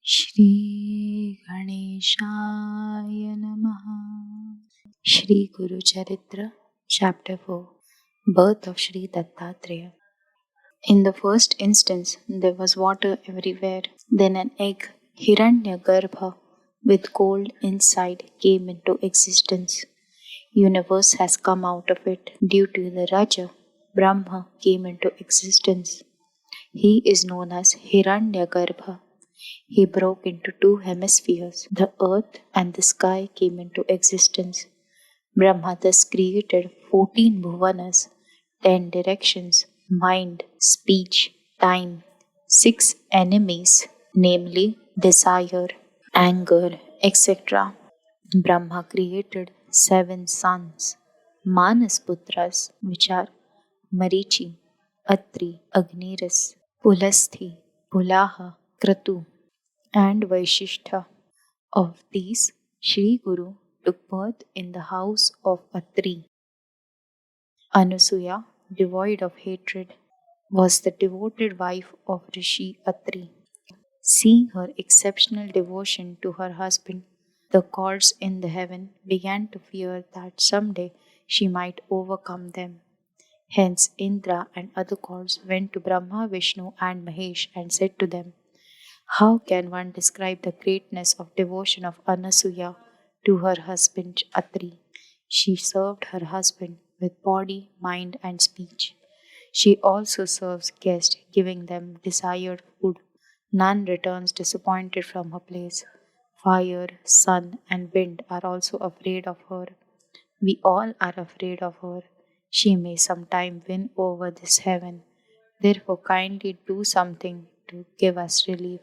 Shri Ganeshaya Namaha. Sri Guru Charitra, Chapter 4, Birth of Sri Dattatreya. In the first instance, there was water everywhere. Then an egg, Hiranyagarbha, with gold inside, came into existence. Universe has come out of it. Due to the Raja, Brahma came into existence. He is known as Hiranyagarbha. He broke into two hemispheres. The earth and the sky came into existence. Brahma thus created 14 bhuvanas, 10 directions, mind, speech, time, 6 enemies, namely desire, anger, etc. Brahma created 7 sons, Manasputras, which are Marichi, Atri, Agniras, Pulasthi, Pulaha, Kratu, and Vaishistha. Of these, Sri Guru took birth in the house of Atri. Anusuya, devoid of hatred, was the devoted wife of Rishi Atri. Seeing her exceptional devotion to her husband, the gods in the heaven began to fear that someday she might overcome them. Hence, Indra and other gods went to Brahma, Vishnu, and Mahesh and said to them, "How can one describe the greatness of devotion of Anasuya to her husband Atri? She served her husband with body, mind, and speech. She also serves guests, giving them desired food. None returns disappointed from her place. Fire, sun, and wind are also afraid of her. We all are afraid of her. She may sometime win over this heaven. Therefore, kindly do something to give us relief."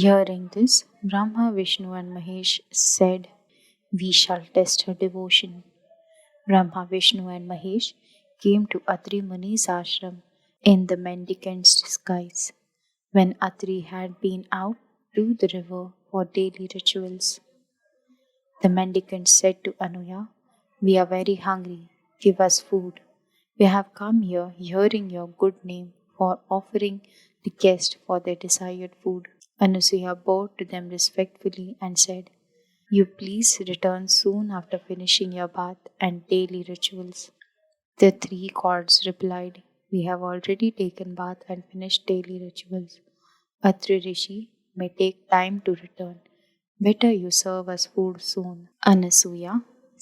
Hearing this, Brahma, Vishnu, and Mahesh said, "We shall test her devotion." Brahma, Vishnu, and Mahesh came to Atri Muni's ashram in the mendicant's disguise, when Atri had been out to the river for daily rituals. The mendicant said to Anuya, "We are very hungry. Give us food. We have come here hearing your good name for offering the guest for their desired food." Anusuya bowed to them respectfully and said, "You please return soon after finishing your bath and daily rituals." The 3 gods replied, "We have already taken bath and finished daily rituals. Atri Rishi may take time to return. Better you serve us food soon." Anasuya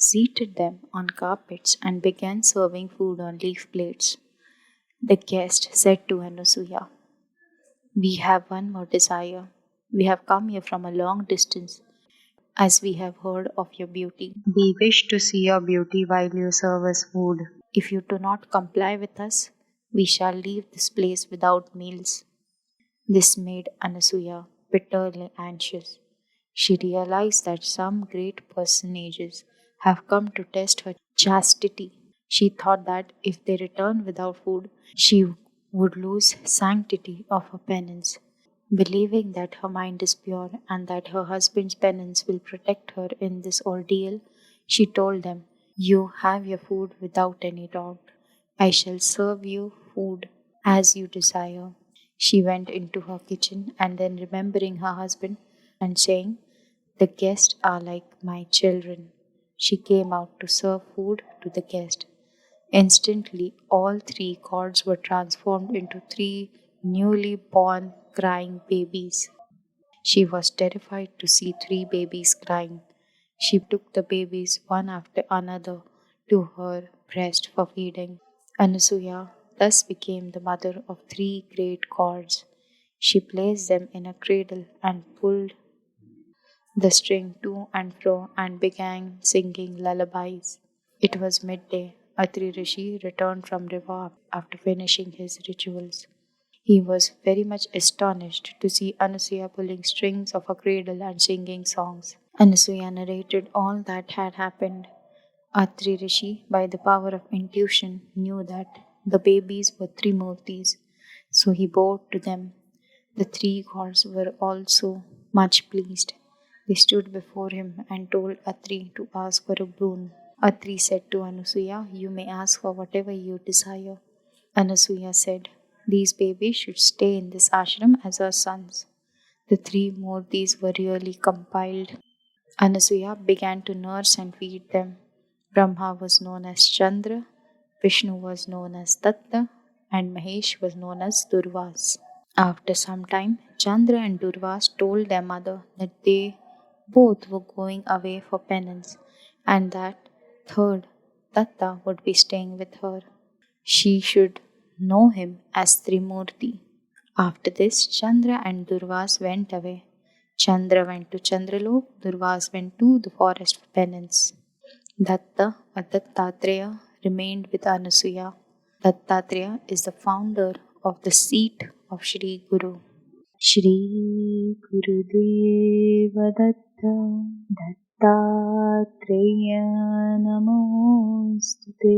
seated them on carpets and began serving food on leaf plates. The guest said to Anasuya, "We have one more desire. We have come here from a long distance as we have heard of your beauty. We wish to see your beauty while you serve us food. If you do not comply with us, we shall leave this place without meals." This made Anasuya bitterly anxious. She realized that some great personages have come to test her chastity. She thought that if they returned without food, she would lose sanctity of her penance. Believing that her mind is pure and that her husband's penance will protect her in this ordeal, she told them, "You have your food without any doubt. I shall serve you food as you desire." She went into her kitchen and then, remembering her husband and saying, "The guests are like my children," she came out to serve food to the guest. Instantly, all 3 gods were transformed into 3 newly born crying babies. She was terrified to see 3 babies crying. She took the babies one after another to her breast for feeding. Anasuya thus became the mother of 3 great gods. She placed them in a cradle and pulled the string to and fro and began singing lullabies. It was midday. Atri Rishi returned from river after finishing his rituals. He was very much astonished to see Anasuya pulling strings of a cradle and singing songs. Anasuya narrated all that had happened. Atri Rishi, by the power of intuition, knew that the babies were Trimurtis, so he bowed to them. The 3 gods were also much pleased. They stood before him and told Atri to ask for a boon. Atri said to Anasuya, "You may ask for whatever you desire." Anasuya said, "These babies should stay in this ashram as our sons." The three murtis were really compiled. Anasuya began to nurse and feed them. Brahma was known as Chandra, Vishnu was known as Datta, and Mahesh was known as Durvas. After some time, Chandra and Durvas told their mother that they both were going away for penance and that third, Datta, would be staying with her. She should know him as Trimurti. After this, Chandra and Durvas went away. Chandra went to Chandralok, Durvas went to the forest for penance. Datta or Dattatreya remained with Anasuya. Dattatreya is the founder of the seat of Sri Guru. Shri Guru Dattatreya Namostute.